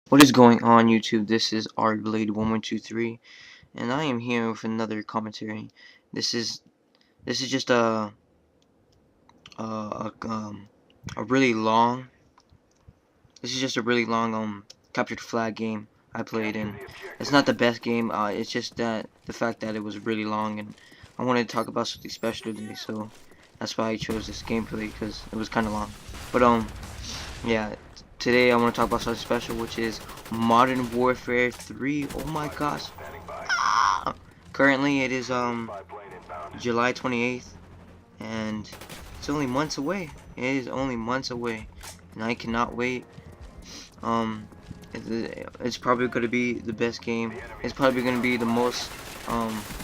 What is going on YouTube? This is Mw3, and I am here with another commentary. This is this is just a a, um, a really long. This is just a really long captured flag game I played, and it's not the best game. It's just that the fact that it was really long, and I wanted to talk about something special today, so that's why I chose this gameplay because it was kind of long. But yeah, today I want to talk about something special, which is Modern Warfare 3. Oh my gosh. Ah! Currently it is July 28th, and it's only months away. It is only months away, and I cannot wait. Um it's probably going to be the best game. It's probably going to be the most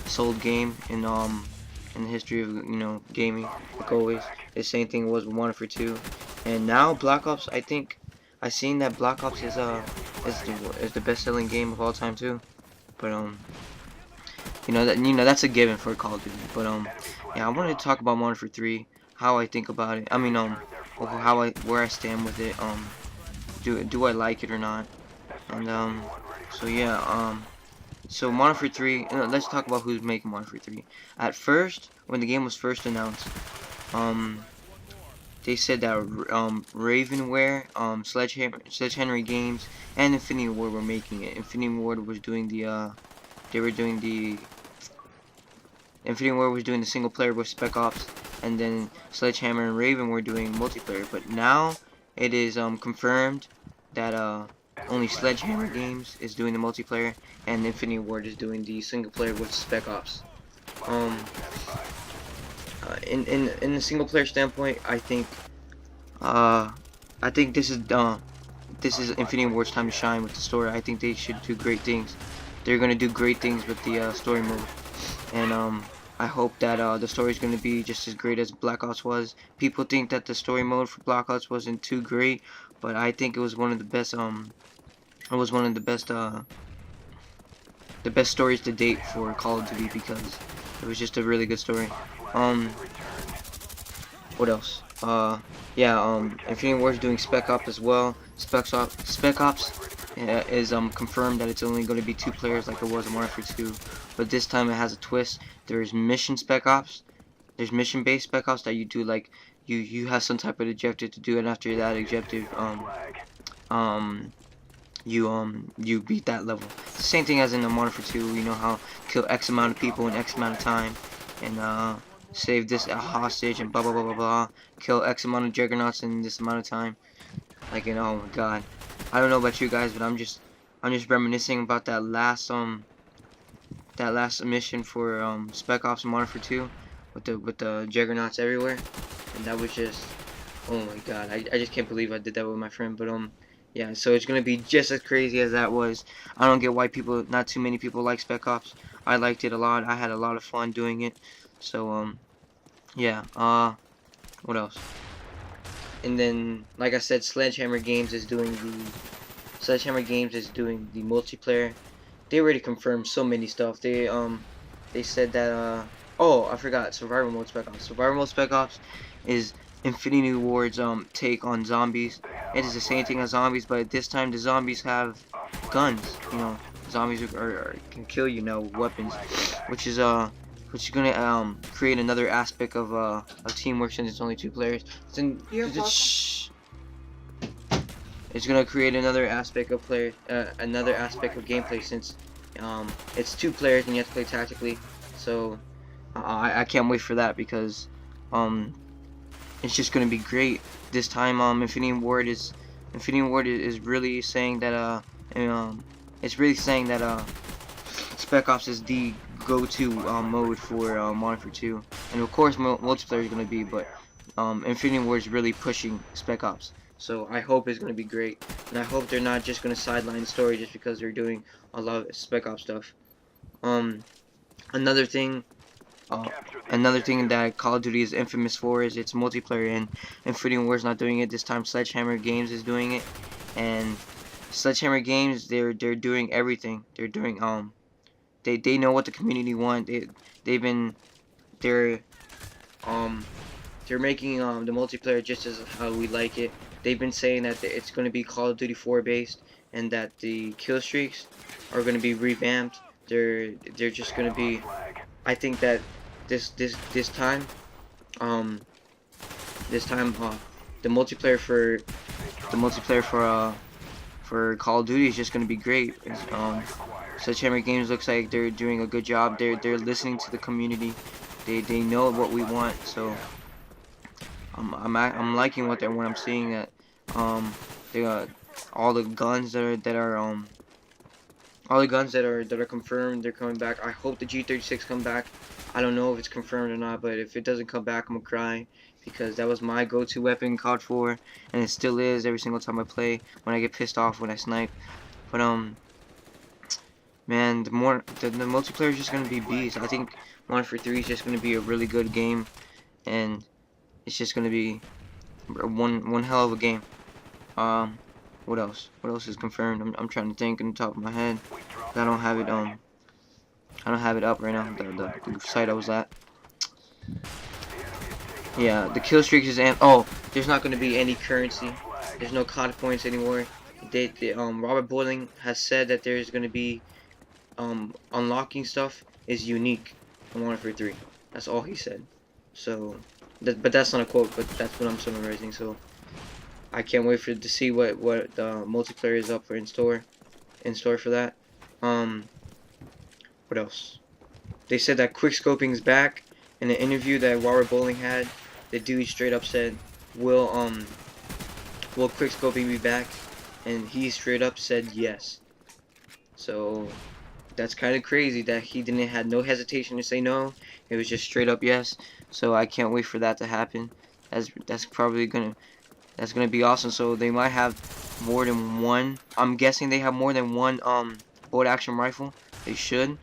sold game in the history of gaming. Like always, the same thing was with Modern Warfare 2, and now Black Ops. I think I seen that Black Ops is the best selling game of all time too. But that's a given for Call of Duty. But yeah, I wanted to talk about Modern Warfare 3, how I think about it. I mean where I stand with it. Do I like it or not? And so yeah, so Modern Warfare 3. Let's talk about who's making Modern Warfare 3. At first, when the game was first announced, um, they said that Ravenware, Sledgehammer Games, and Infinity Ward were making it. They were doing the Infinity Ward was doing the single player with Spec Ops, and then Sledgehammer and Raven were doing multiplayer. But now it is confirmed that only Sledgehammer Games is doing the multiplayer, and Infinity Ward is doing the single player with Spec Ops. Um, in the single player standpoint, I think this is Infinity Ward's time to shine with the story. I think they should do great things. They're gonna do great things with the story mode, and I hope that the story is gonna be just as great as Black Ops was. People think that the story mode for Black Ops wasn't too great, but I think it was one of the best. It was one of the best stories to date for Call of Duty because it was just a really good story. Um, what else? Yeah. Infinity Ward is doing Spec Ops as well. Spec Ops is confirmed that it's only going to be 2 players like it was in Modern Warfare 2, but this time it has a twist. There's mission Spec Ops. There's mission based Spec Ops that you do like you have some type of objective to do, and after that objective um you beat that level. It's the same thing as in the Modern Warfare 2. You know how kill X amount of people in X amount of time, and save this hostage and blah blah blah blah blah. Kill X amount of juggernauts in this amount of time. Like, oh my god. I don't know about you guys, but I'm just reminiscing about that last mission for Spec Ops and Modern Warfare 2 with the juggernauts everywhere, and that was just, oh my god. I just can't believe I did that with my friend. But yeah, so it's gonna be just as crazy as that was. I don't get why not too many people like Spec Ops. I liked it a lot. I had a lot of fun doing it. So yeah. What else? And then, like I said, Sledgehammer Games is doing the multiplayer. They already confirmed so many stuff. They said that oh, I forgot, Survival Mode Spec Ops. Survival Mode Spec Ops is Infinity Ward's take on zombies. It is the same thing as zombies, but this time the zombies have guns. Zombies can kill you now with weapons, which is gonna create another aspect of teamwork since it's only 2 players. It's gonna create another aspect of gameplay since it's 2 players and you have to play tactically. So I can't wait for that because it's just gonna be great. This time Infinity Ward is really saying that it's really saying that Spec Ops is the go-to mode for Modern Warfare 2, and of course multiplayer is gonna be, but Infinity Ward is really pushing Spec Ops. So I hope it's gonna be great, and I hope they're not just gonna sideline the story just because they're doing a lot of Spec Ops stuff. Um, another thing, uh, another thing that Call of Duty is infamous for is its multiplayer, and Infinity Ward's not doing it this time. Sledgehammer Games is doing it, and Sledgehammer Games they're doing everything. They know what the community want. They've been they're um they're making the multiplayer just as how we like it. They've been saying that it's going to be Call of Duty 4 based, and that the kill streaks are going to be revamped. They're just going to be. I think that this time um this time the multiplayer for Call of Duty is just going to be great. Sledgehammer Games looks like they're doing a good job. They're listening to the community. They know what we want. So I'm liking what I'm seeing, that they all the guns that are confirmed, they're coming back. I hope the G36 come back. I don't know if it's confirmed or not, but if it doesn't come back, I'm gonna cry, because that was my go-to weapon in COD 4, and it still is every single time I play, when I get pissed off when I snipe. But man, the multiplayer is just gonna be beast. I think 1v3 is just gonna be a really good game, and it's just gonna be one hell of a game. What else? What else is confirmed? I'm trying to think on the top of my head. I don't have it up right now. The site I was at. Yeah, the kill streaks is there's not going to be any currency. There's no COD points anymore. Robert Bowling has said that there's going to be unlocking stuff is unique in 1v3. That's all he said. So, but that's not a quote. But that's what I'm summarizing. So, I can't wait to see what the multiplayer is up for in store for that. What else? They said that quickscoping is back. In an interview that Robert Bowling had, the dude straight up said, will quickscoping be back? And he straight up said yes. So that's kind of crazy that he had no hesitation to say no. It was just straight up yes. So I can't wait for that to happen. That's probably gonna be awesome. So they might have more than one. I'm guessing they have more than one bolt action rifle. They should.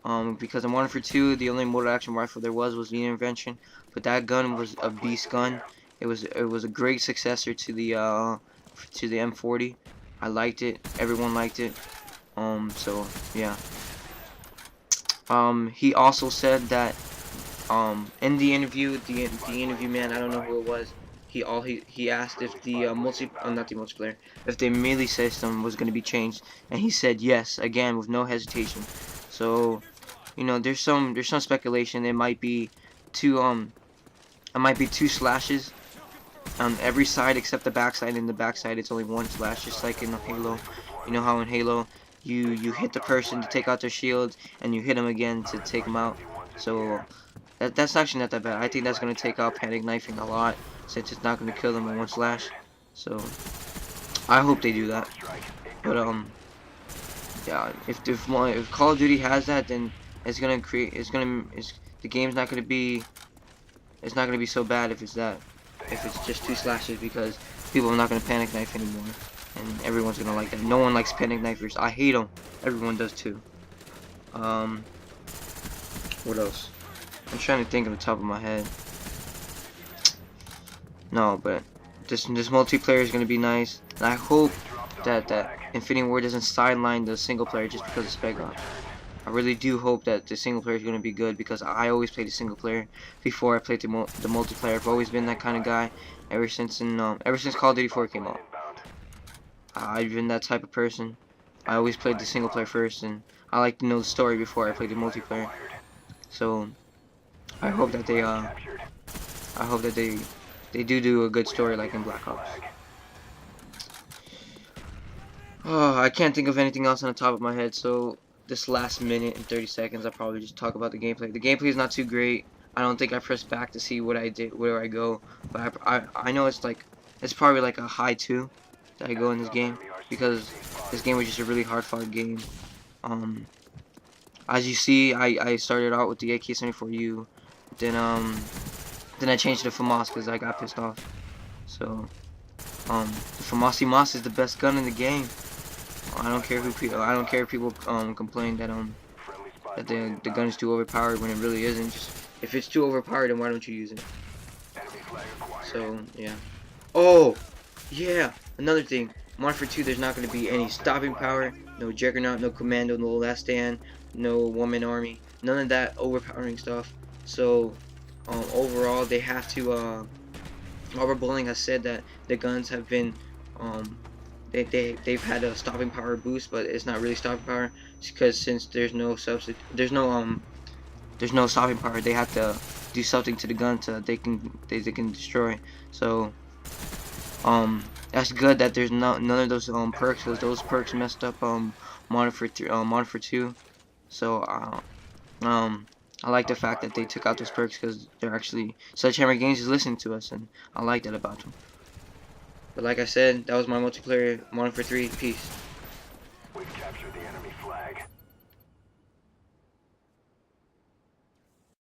Because in 1v2, the only motor action rifle there was the intervention, but that gun was a beast gun. It was a great successor to the M40. I liked it. Everyone liked it. So yeah. He also said that in the interview, the interview man, I don't know who it was. He asked if the not the multiplayer, if the melee system was going to be changed, and he said yes again with no hesitation. So, you know, there's some speculation it might be two slashes on every side except the backside. In the backside it's only one slash, just like in Halo. You know how in Halo you hit the person to take out their shields and you hit them again to take them out. So that's actually not that bad. I think that's going to take out panic knifing a lot, since it's not going to kill them in one slash. So I hope they do that. But yeah, if Call of Duty has that, then the game's not gonna be so bad if it's just two slashes, because people are not gonna panic knife anymore, and everyone's gonna like that. No one likes panic knifers. I hate them. Everyone does too. What else? I'm trying to think on the top of my head. No, but this multiplayer is gonna be nice, and I hope that Infinity Ward doesn't sideline the single player just because of Spec Ops. I really do hope that the single player is going to be good, because I always played the single player before I played the multiplayer. I've always been that kind of guy ever since Call of Duty 4 came out. I've been that type of person. I always played the single player first, and I like to know the story before I play the multiplayer. So I hope that they do a good story like in Black Ops. Oh, I can't think of anything else on the top of my head, so this last minute and 30 seconds I'll probably just talk about the gameplay. The gameplay is not too great. I don't think I pressed back to see what I did, where I go, but I know it's probably like a high 2 that I go in this game, because this game was just a really hard fought game. As you see, I started out with the AK-74U, then I changed to FAMAS because I got pissed off. So the FAMAS is the best gun in the game. I don't care if people complain that the gun is too overpowered when it really isn't. Just, if it's too overpowered, then why don't you use it? So yeah. Oh yeah, another thing. Modern 2, there's not going to be any stopping power, no Juggernaut, no Commando, no Last Stand, no Woman Army, none of that overpowering stuff. So overall, they have to. Robert Bowling has said that the guns have been they've had a stopping power boost, but it's not really stopping power because since there's no stopping power, they have to do something to the gun so that they can destroy. So that's good that there's none of those perks, because those perks messed up Modern for 2. So I like the fact that they took out those perks, because they're actually, Sledgehammer Games is listening to us, and I like that about them. But like I said, that was my multiplayer Modern for 3. Peace.